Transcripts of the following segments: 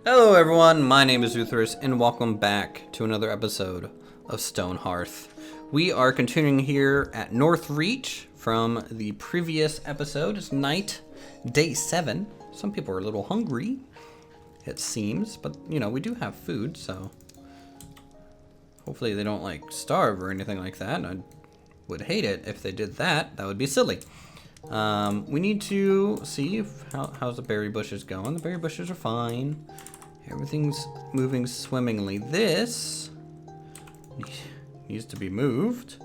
Hello everyone, my name is Uthris and welcome back to another episode of Stonehearth. We are continuing here at North Reach from the previous episode. It's night, day 7. Some people are a little hungry, it seems, but you know, we do have food, so hopefully they don't like starve or anything like that. I would hate it if they did that. That would be silly. We need to see how's the berry bushes going. The berry bushes are fine. Everything's moving swimmingly. This needs to be moved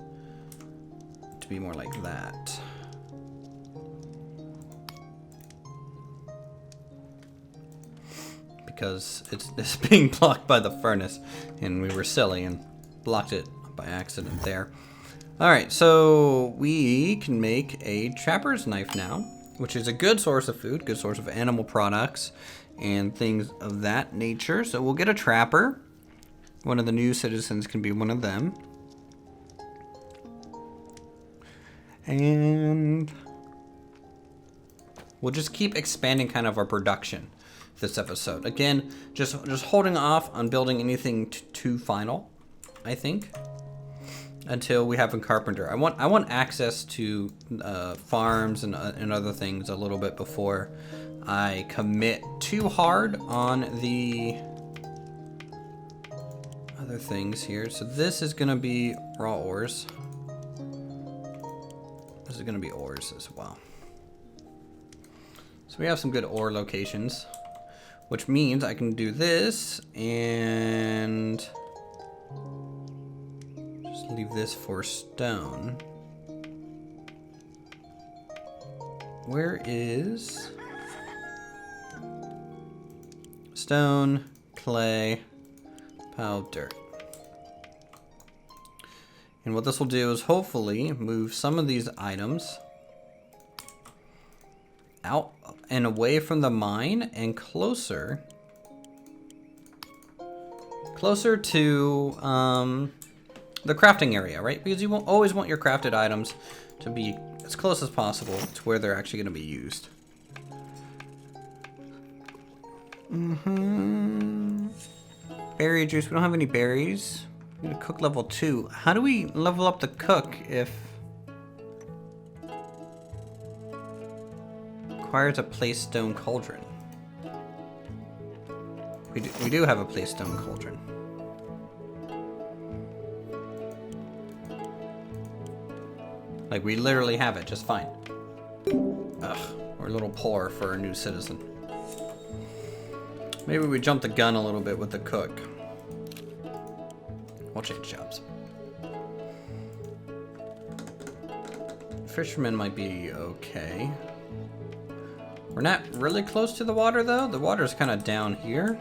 to be more like that. Because it's being blocked by the furnace, and we were silly and blocked it by accident there. Alright, so we can make a trapper's knife now, which is a good source of food, good source of animal products, and things of that nature. So we'll get a trapper. One of the new citizens can be one of them. And we'll just keep expanding kind of our production this episode. Again, just holding off on building anything too final, I think, until we have a carpenter. I want access to farms and other things a little bit before I commit too hard on the other things here. So this is gonna be raw ores. This is gonna be ores as well. So we have some good ore locations, which means I can do this and just leave this for stone. Where is stone, clay, pile of dirt? And what this will do is hopefully move some of these items out and away from the mine and closer to the crafting area, right? Because you won't always want your crafted items to be as close as possible to where they're actually going to be used. Berry juice. We don't have any berries. We need to cook level 2. How do we level up the cook if requires a placed stone cauldron? We do have a placed stone cauldron. Like, we literally have it just fine. Ugh, we're a little poor for a new citizen. Maybe we jumped the gun a little bit with the cook. We'll change jobs. Fisherman might be okay. We're not really close to the water though. The water's kind of down here.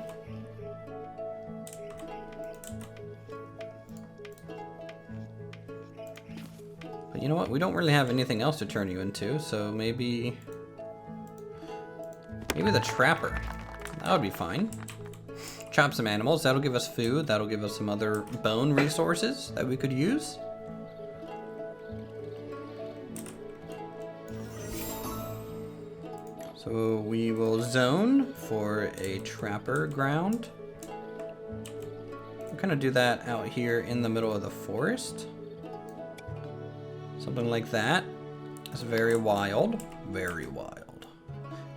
But you know what? We don't really have anything else to turn you into, so maybe the trapper. That would be fine. Chop some animals. That'll give us food. That'll give us some other bone resources that we could use. So we will zone for a trapper ground. We'll kind of do that out here in the middle of the forest. Something like that. It's very wild. Very wild.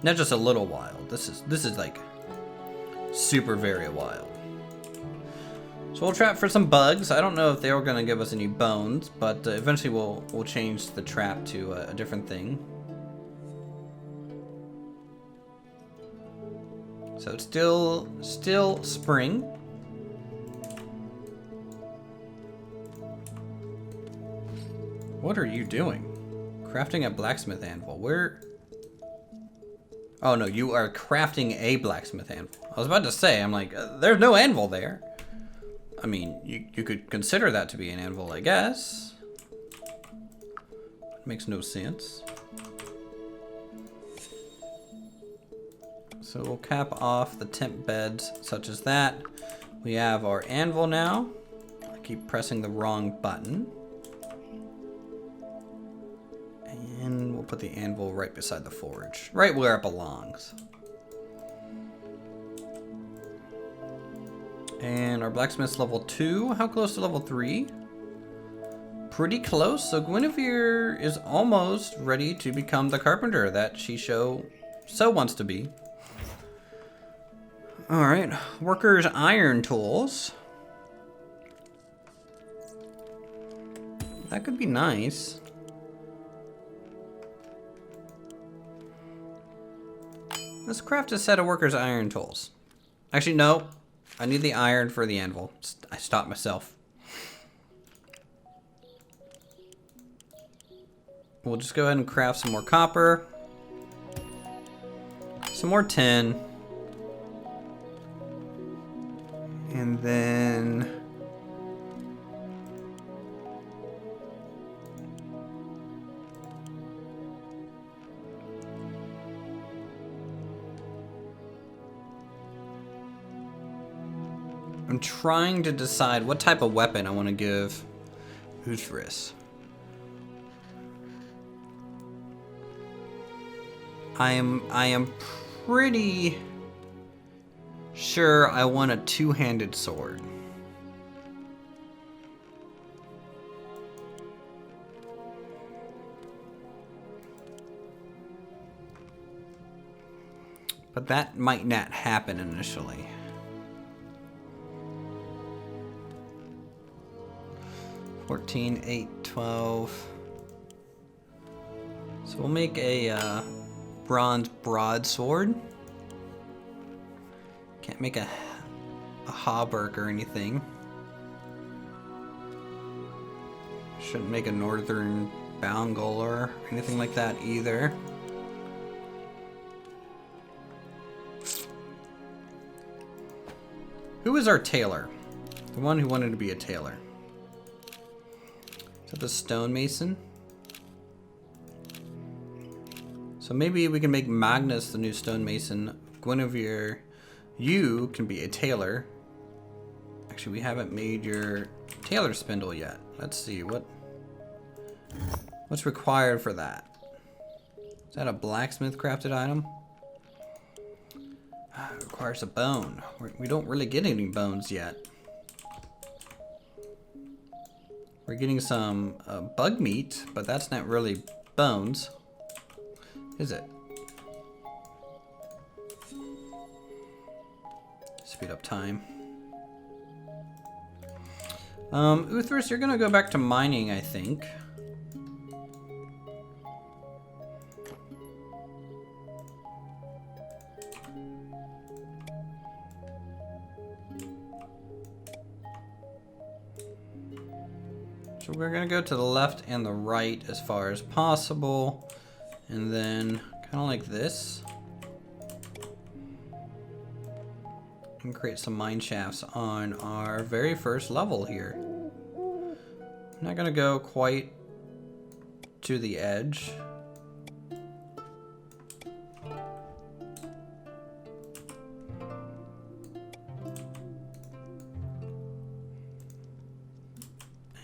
Not just a little wild. This is like super very wild. So we'll trap for some bugs. I don't know if they are going to give us any bones, but eventually we'll change the trap to a different thing. So it's still spring. What are you doing? Crafting a blacksmith anvil. Where? Oh no, you are crafting a blacksmith anvil. I was about to say, I'm like, there's no anvil there. I mean, you could consider that to be an anvil, I guess. It makes no sense. So we'll cap off the tent beds such as that. We have our anvil now. I keep pressing the wrong button. And we'll put the anvil right beside the forge, right where it belongs. And our blacksmith's level 2. How close to level 3? Pretty close. So Guinevere is almost ready to become the carpenter that she so wants to be. Alright, workers' iron tools. That could be nice. Let's craft a set of workers' iron tools. Actually, no. I need the iron for the anvil. I stopped myself. We'll just go ahead and craft some more copper. Some more tin. And then... I'm trying to decide what type of weapon I want to give Uthris. I am pretty sure I want a two-handed sword. But that might not happen initially. 14, 8, 12. So we'll make a bronze broadsword. Can't make a hauberk or anything. Shouldn't make a northern bangle or anything like that either. Who is our tailor? The one who wanted to be a tailor. Is that the stonemason? So maybe we can make Magnus the new stonemason. Guinevere, you can be a tailor. Actually, we haven't made your tailor spindle yet. Let's see, what's required for that? Is that a blacksmith crafted item? It requires a bone. We don't really get any bones yet. We're getting some bug meat, but that's not really bones. Is it? Speed up time. Uthris, you're gonna go back to mining, I think. So we're gonna go to the left and the right as far as possible. And then, kind of like this. And create some mine shafts on our very first level here. I'm not gonna go quite to the edge.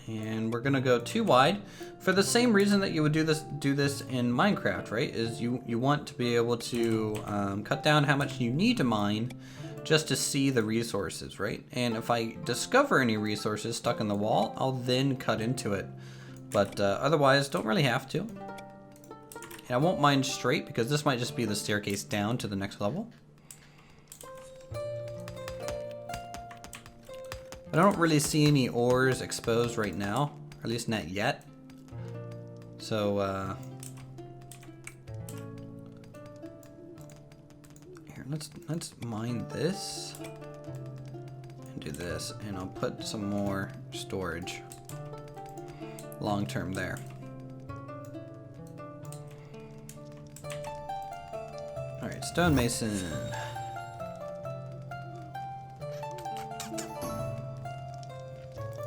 And we're gonna go too wide for the same reason that you would do this in Minecraft, right? Is you want to be able to cut down how much you need to mine just to see the resources, right? And if I discover any resources stuck in the wall, I'll then cut into it. But otherwise, don't really have to. And I won't mine straight because this might just be the staircase down to the next level. I don't really see any ores exposed right now, or at least not yet. So, here, let's mine this and do this, and I'll put some more storage long term there. All right, stonemason.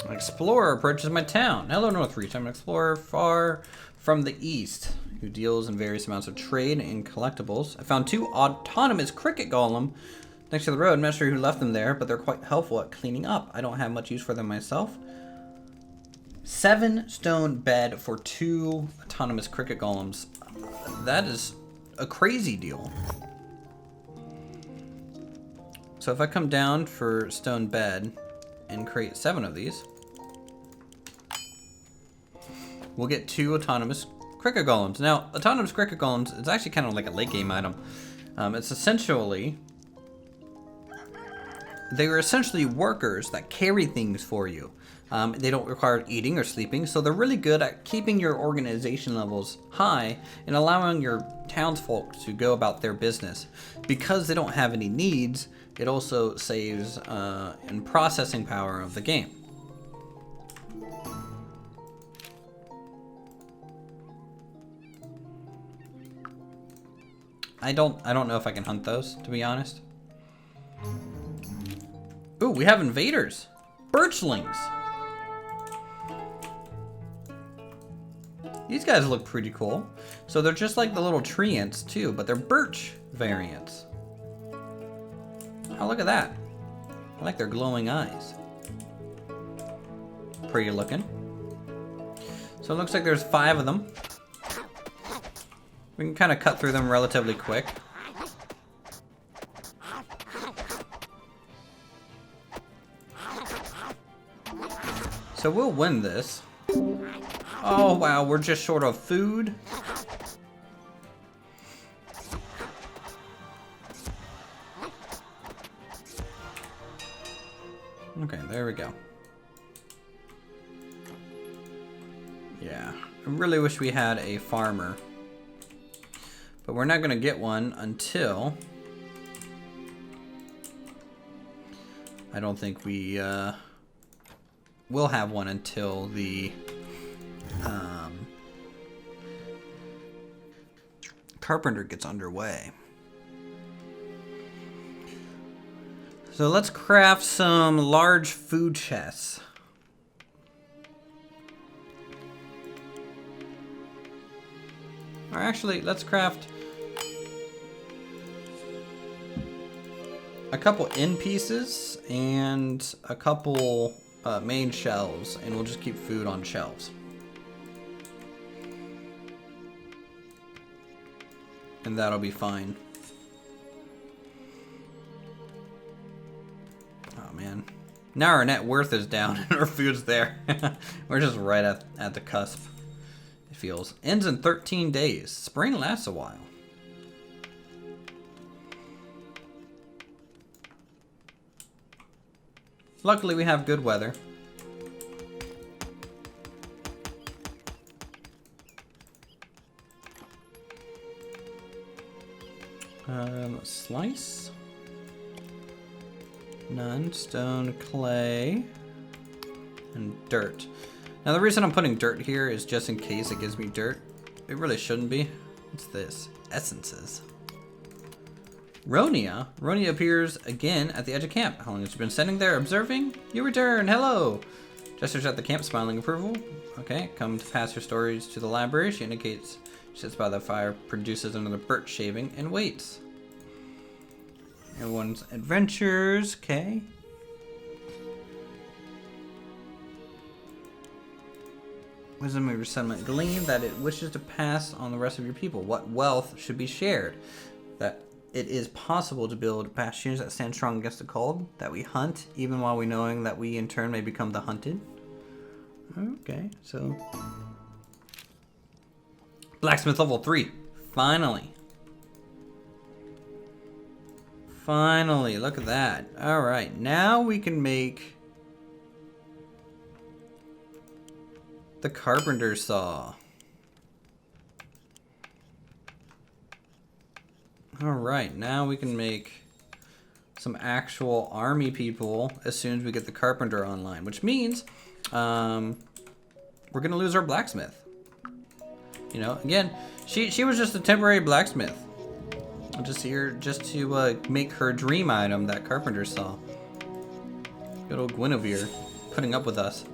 An explorer approaches my town. Hello, Northreach. I'm an explorer far from the east who deals in various amounts of trade and collectibles. I found 2 autonomous cricket golem next to the road. I'm not sure who left them there, but they're quite helpful at cleaning up. I don't have much use for them myself. 7 stone bed for 2 autonomous cricket golems. That is a crazy deal. So if I come down for stone bed and create 7 of these, we'll get 2 autonomous cricket golems. Now, autonomous cricket golems is actually kind of like a late game item. It's essentially, they are essentially workers that carry things for you. They don't require eating or sleeping, so they're really good at keeping your organization levels high and allowing your townsfolk to go about their business. Because they don't have any needs, it also saves in processing power of the game. I don't know if I can hunt those, to be honest. Ooh, we have invaders. Birchlings. These guys look pretty cool. So they're just like the little tree ants too, but they're birch variants. Oh, look at that. I like their glowing eyes. Pretty looking. So it looks like there's 5 of them. We can kind of cut through them relatively quick. So we'll win this. Oh wow, we're just short of food. Okay, there we go. Yeah, I really wish we had a farmer. But we're not going to get one until... I don't think we will have one until the carpenter gets underway. So let's craft some large food chests. Or actually, let's craft a couple end pieces and a couple main shelves, and we'll just keep food on shelves. And that'll be fine. Oh man. Now our net worth is down and our food's there. We're just right at the cusp. It feels. Ends in 13 days. Spring lasts a while. Luckily we have good weather. Slice. None. Stone, clay, and dirt. Now the reason I'm putting dirt here is just in case it gives me dirt. It really shouldn't be. What's this? Essences. Ronia. Ronia appears again at the edge of camp. How long has she been standing there observing? You return. Hello. Gestures at the camp, smiling approval. Okay, come to pass your stories to the library. She indicates she sits by the fire, produces another birch shaving, and waits. Everyone's adventures. Okay. Wisdom of your settlement glean that it wishes to pass on the rest of your people. What wealth should be shared? That it is possible to build bastions that stand strong against the cold. That we hunt, even while we knowing that we in turn may become the hunted. Okay, so... Blacksmith level 3. Finally. Finally, look at that. Alright, now we can make... the carpenter saw. Alright, now we can make some actual army people as soon as we get the carpenter online, which means we're gonna lose our blacksmith. You know, again, she was just a temporary blacksmith. I'm just here just to make her dream item, that carpenter saw. Good old Guinevere putting up with us.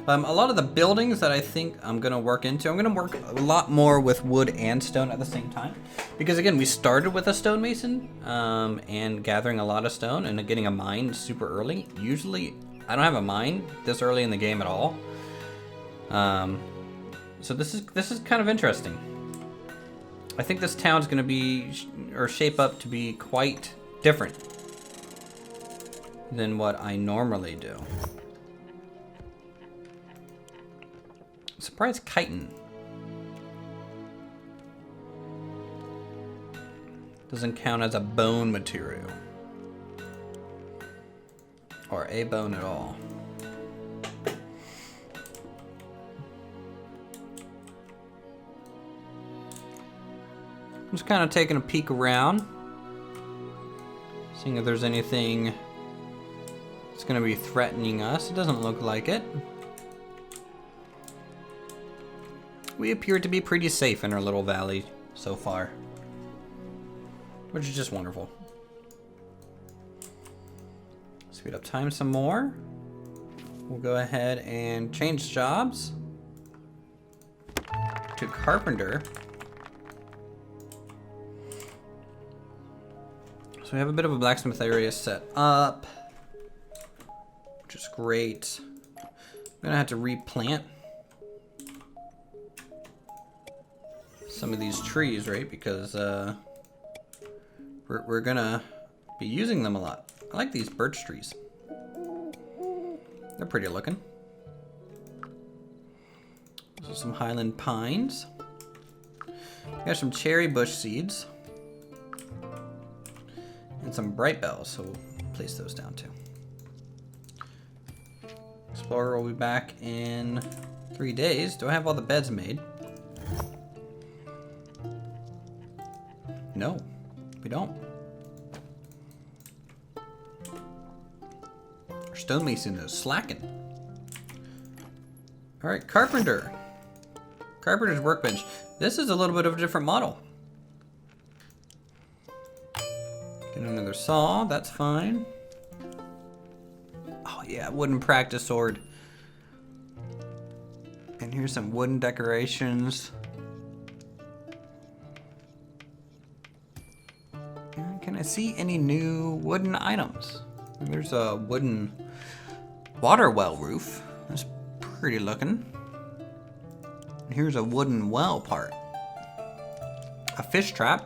A lot of the buildings that I think I'm going to work into, I'm going to work a lot more with wood and stone at the same time. Because again, we started with a stonemason and gathering a lot of stone and getting a mine super early. Usually, I don't have a mine this early in the game at all. So this is kind of interesting. I think this town's gonna be, or shape up to be quite different than what I normally do. Surprise chitin. Doesn't count as a bone material. Or a bone at all. I'm just kind of taking a peek around. Seeing if there's anything that's going to be threatening us. It doesn't look like it. We appear to be pretty safe in our little valley so far. Which is just wonderful. Speed up time some more. We'll go ahead and change jobs to carpenter. So we have a bit of a blacksmith area set up, which is great. I'm gonna have to replant some of these trees, right? Because we're gonna be using them a lot. I like these birch trees. They're pretty looking. So some Highland pines. Got some cherry bush seeds. And some bright bells, so we'll place those down too. Explorer will be back in 3 days. Do I have all the beds made? No, we don't. Our stonemason is slacking. All right, carpenter. Carpenter's workbench. This is a little bit of a different model. Get another saw, that's fine. Oh yeah, wooden practice sword. And here's some wooden decorations. Can I see any new wooden items? There's a wooden water well roof. That's pretty looking. And here's a wooden well part. A fish trap.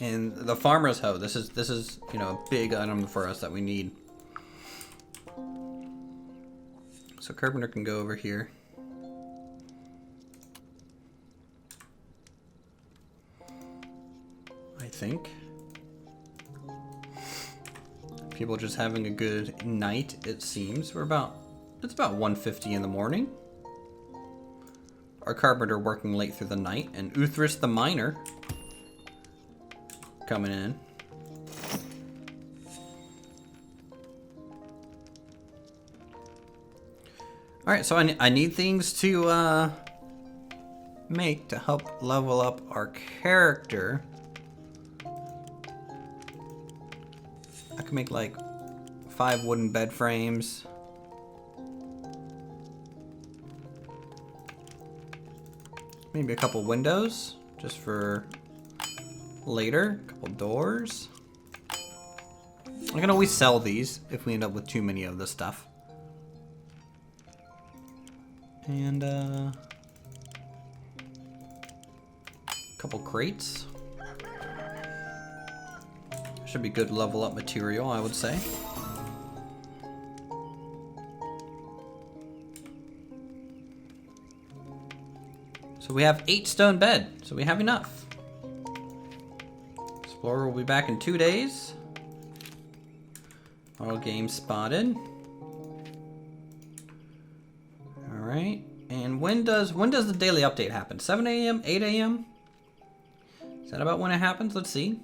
And the farmer's hoe. This is you know, a big item for us that we need. So carpenter can go over here. I think. People just having a good night, it seems. It's about 1:50 in the morning. Our carpenter working late through the night, and Uthris the miner coming in. Alright, so I need things to make to help level up our character. I can make like 5 wooden bed frames. Maybe a couple windows, just for later. A couple doors. I can always sell these if we end up with too many of this stuff. And a couple crates. Should be good level up material, I would say. So we have 8 stone bed, so we have enough. Explorer will be back in 2 days. All game spotted. Alright, and when does the daily update happen? 7 a.m., 8 a.m.? Is that about when it happens? Let's see.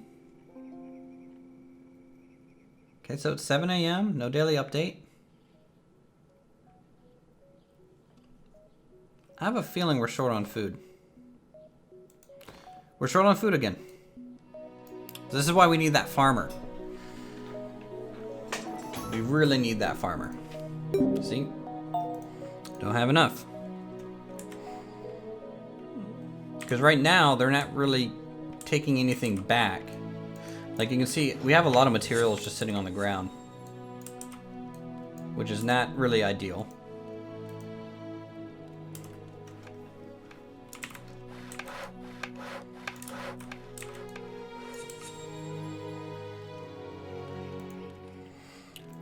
Okay, so it's 7 a.m., no daily update. I have a feeling we're short on food. We're short on food again. This is why we need that farmer. We really need that farmer. See? Don't have enough. Because right now, they're not really taking anything back. Like you can see, we have a lot of materials just sitting on the ground, which is not really ideal.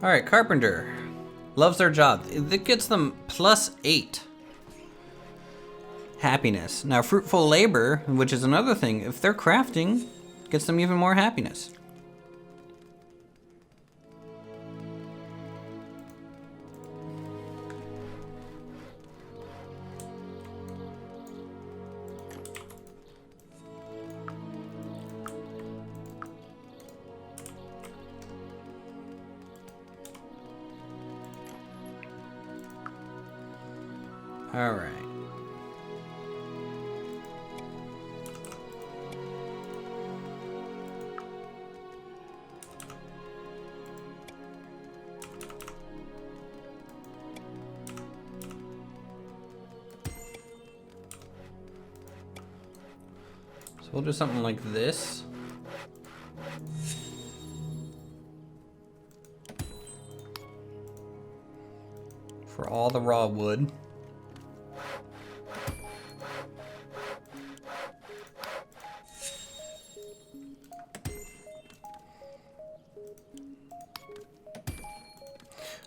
Alright, carpenter. Loves their job. It gets them +8 happiness. Now, fruitful labor, which is another thing, if they're crafting, gets them even more happiness. All right. So we'll do something like this. For all the raw wood.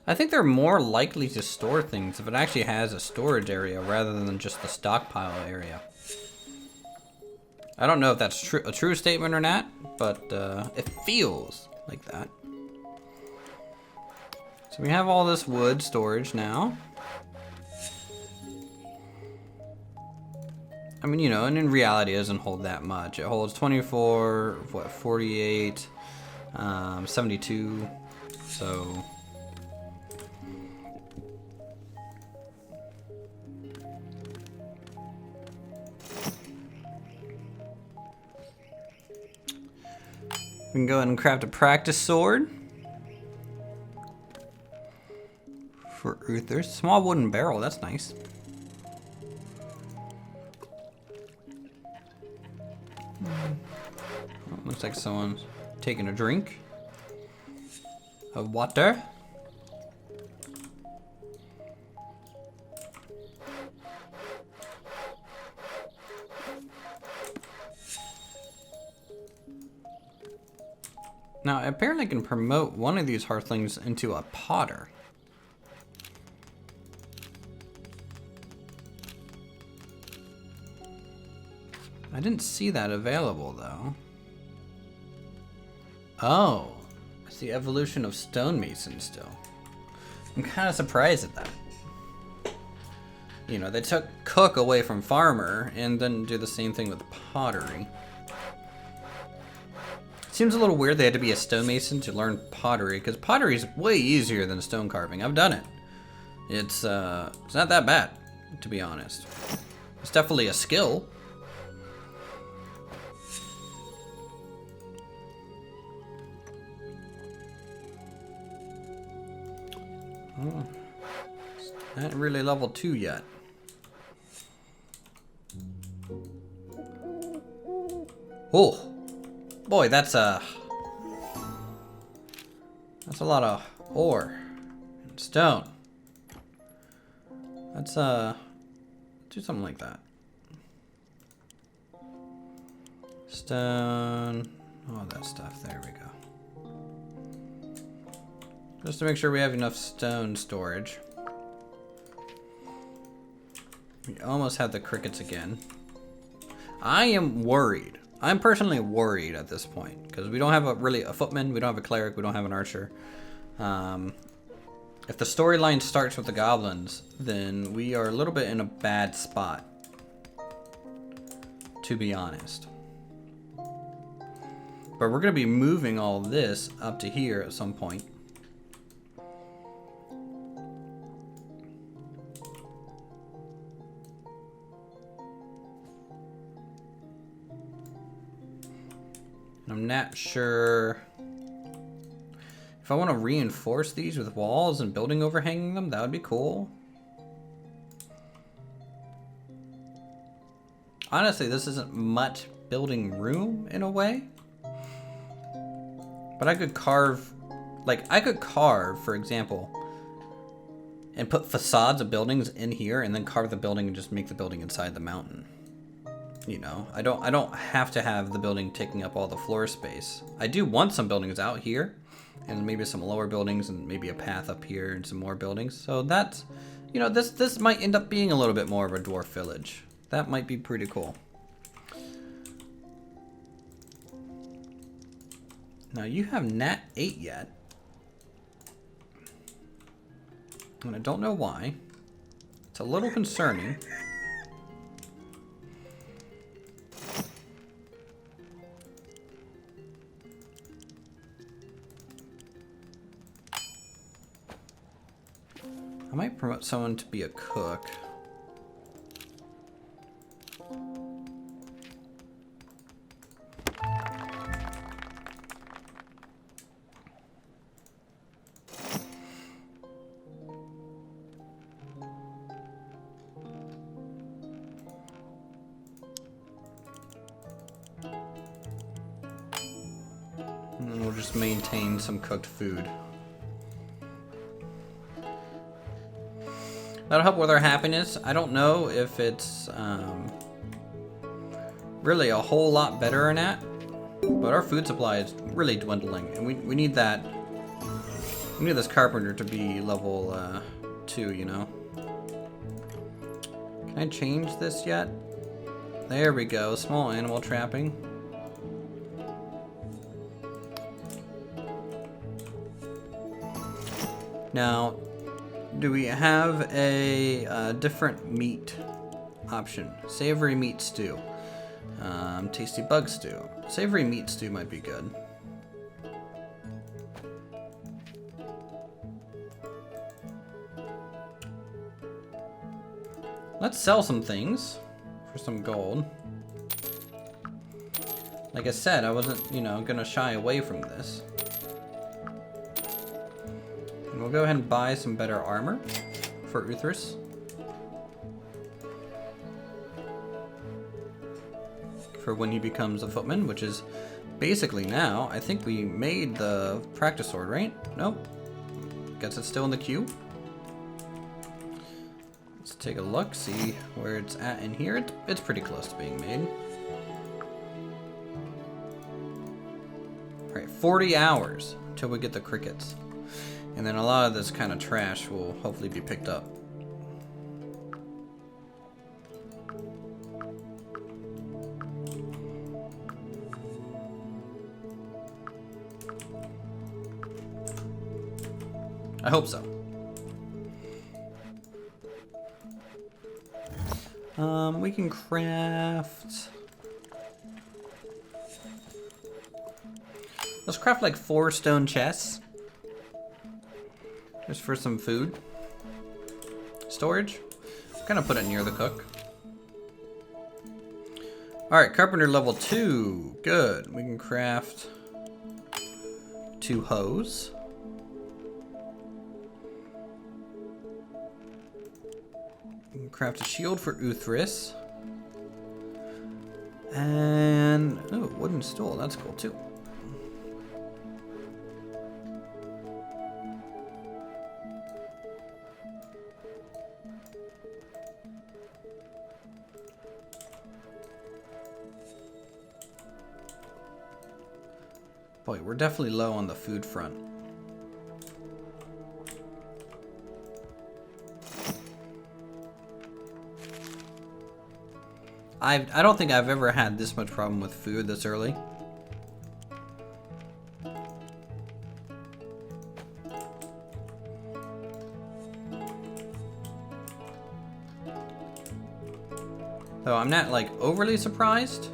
I think they're more likely to store things if it actually has a storage area rather than just the stockpile area. I don't know if that's a true statement or not, but it feels like that. So we have all this wood storage now. I mean, you know, and in reality it doesn't hold that much. It holds 24, 48, 72, so... We can go ahead and craft a practice sword for Uthris. Small wooden barrel, that's nice. Oh, looks like someone's taking a drink of water. Now, apparently I can promote one of these hearthlings into a potter. I didn't see that available, though. Oh, it's the evolution of stonemason still. I'm kind of surprised at that. You know, they took cook away from farmer and then do the same thing with pottery. Seems a little weird they had to be a stonemason to learn pottery, because pottery is way easier than stone carving. I've done it. It's not that bad, to be honest. It's definitely a skill. Oh, not really level 2 yet. Oh. Boy, that's a lot of ore and stone. Let's do something like that. Stone, all that stuff. There we go. Just to make sure we have enough stone storage. We almost have the crickets again. I am worried. I'm personally worried at this point because we don't have a footman, we don't have a cleric, we don't have an archer. If the storyline starts with the goblins, then we are a little bit in a bad spot, to be honest. But we're going to be moving all this up to here at some point. I'm not sure if I want to reinforce these with walls and building overhanging them. That would be cool. Honestly, this isn't much building room in a way. But I could carve, like, I could carve, for example, and put facades of buildings in here and then carve the building and just make the building inside the mountain. You know, I don't have to have the building taking up all the floor space. I do want some buildings out here and maybe some lower buildings and maybe a path up here and some more buildings. So that's, you know, this might end up being a little bit more of a dwarf village. That might be pretty cool. Now you have Nat 8 yet. And I don't know why. It's a little concerning. I might promote someone to be a cook. And we'll just maintain some cooked food. That'll help with our happiness. I don't know if it's really a whole lot better or not, but our food supply is really dwindling, and we need that. We need this carpenter to be level 2, you know. Can I change this yet? There we go. Small animal trapping. Now, do we have a different meat option? Savory meat stew. Tasty bug stew. Savory meat stew might be good. Let's sell some things for some gold. Like I said, I wasn't, you know, gonna shy away from this. And we'll go ahead and buy some better armor for Uthris. For when he becomes a footman, which is basically now. I think we made the practice sword, right? Nope. Guess it's still in the queue. Let's take a look, see where it's at in here. It's pretty close to being made. Alright, 40 hours until we get the crickets. And then a lot of this kind of trash will hopefully be picked up. I hope so. We can craft... Let's craft like 4 stone chests. Just for some food. Storage. I'm gonna put it near the cook. Alright, carpenter level 2. Good. We can craft 2 hoes. We can craft a shield for Uthris. And, oh, wooden stool. That's cool too. Boy, we're definitely low on the food front. I don't think I've ever had this much problem with food this early. Though I'm not like overly surprised.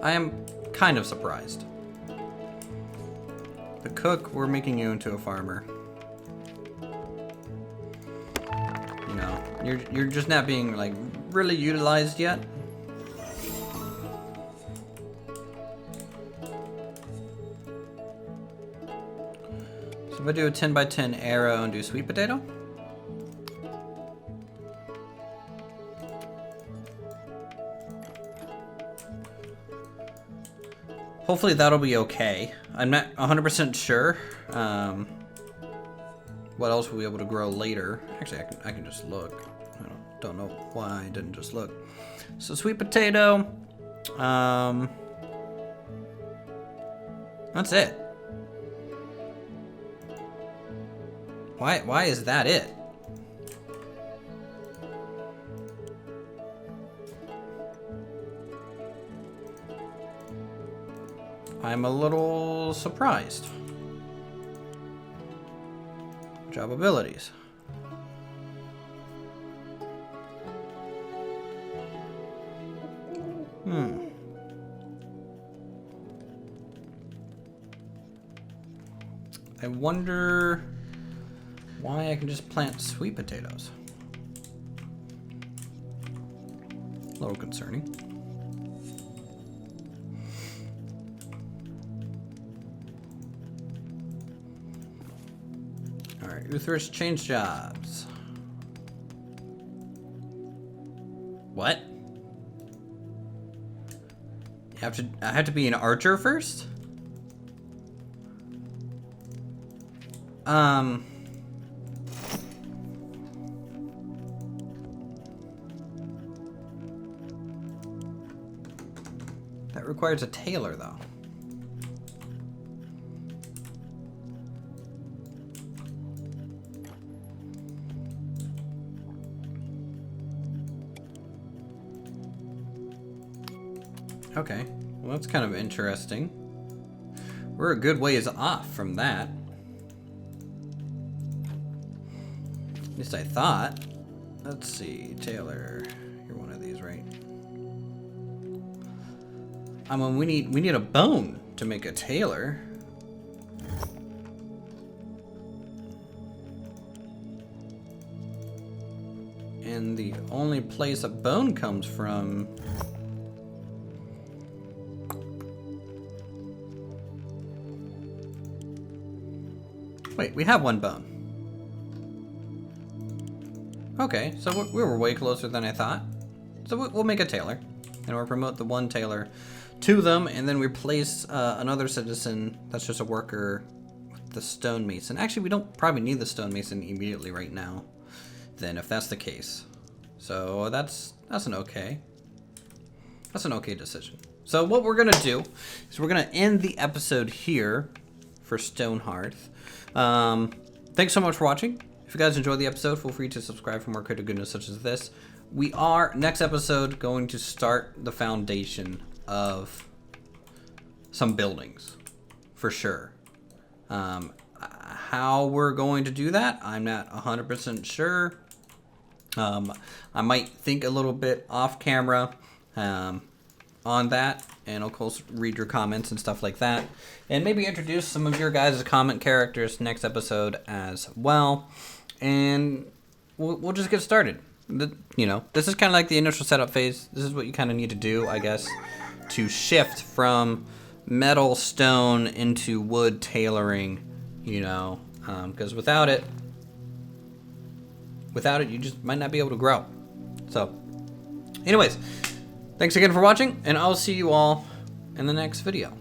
I am kind of surprised. The cook, we're making you into a farmer. You know, you're just not being like really utilized yet. So if I do a 10 by 10 arrow and do sweet potato. Hopefully that'll be okay. I'm not 100% sure what else we'll be able to grow later. Actually, I can just look. I don't know why I didn't just look. So sweet potato. That's it. Why is that it? I'm a little surprised. Job abilities. I wonder why I can just plant sweet potatoes. A little concerning. Alright, Uthris, change jobs. What? I have to be an archer first? That requires a tailor, though. Okay, well that's kind of interesting. We're a good ways off from that. At least I thought. Let's see, Taylor. You're one of these, right? I mean, we need a bone to make a tailor. And the only place a bone comes from. Wait, we have one bone. Okay, so we were way closer than I thought. So we'll make a tailor, and we'll promote the one tailor to them, and then replace another citizen that's just a worker with the stonemason. Actually, we don't probably need the stonemason immediately right now, then, if that's the case. So that's an okay. That's an okay decision. So what we're gonna do is we're gonna end the episode here for Stonehearth. Thanks so much for watching. If you guys enjoyed the episode, feel free to subscribe for more creative goodness such as this. We are, next episode, going to start the foundation of some buildings, for sure. How we're going to do that, I'm not 100% sure. I might think a little bit off camera on that, and of course read your comments and stuff like that, and maybe introduce some of your guys' comment characters next episode as well, and we'll just get started. You know, this is kind of like the initial setup phase. This is what you kind of need to do, I guess, to shift from metal stone into wood tailoring, you know, because without it you just might not be able to grow. So anyways, thanks again for watching, and I'll see you all in the next video.